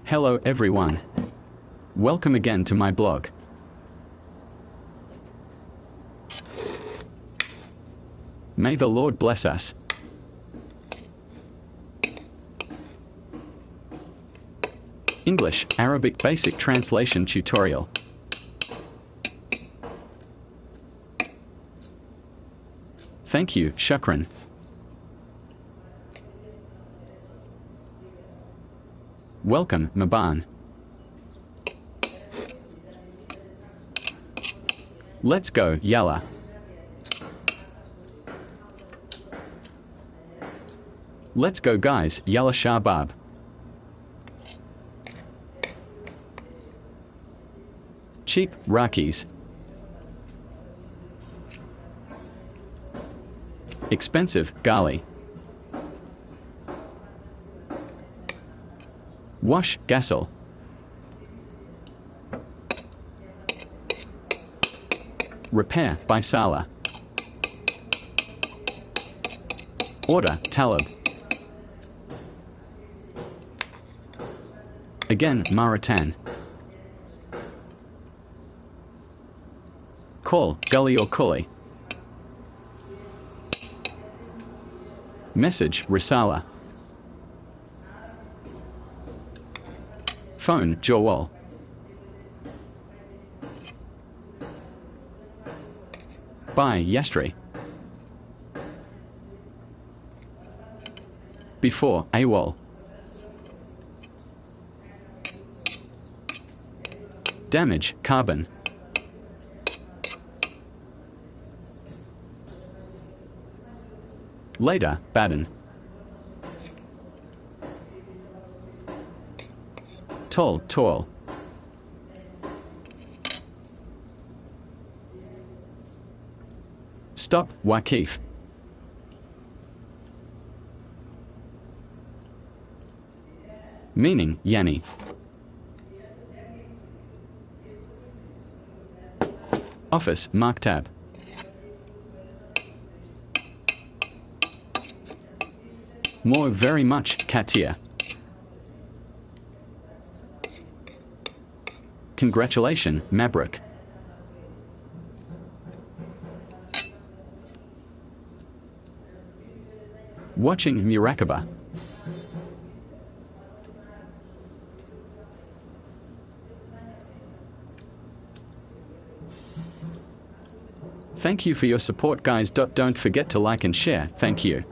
Hello everyone. Welcome again to my blog. May the Lord bless us. English, Arabic Basic Translation Tutorial. Thank you, shukran. Welcome, Maban. Let's go, yalla. Let's go guys, yalla shabab. Cheap, Rakis. Expensive, Gali. Wash, Gassel. Repair, Baisala. Order, Talib. Again, Maratan. Call, Gully or Kuli. Message, Risala. Phone, Jawal. Buy, Yastri. Before, AWOL. Damage, Carbon. Later, Baden. Tall, Tall. Stop, Waqif. Meaning, Yani. Office, Maktab. More very much, Katia. Congratulations, Mabrook. Watching Murakaba. Thank you for your support guys. Don't forget to like and share. Thank you.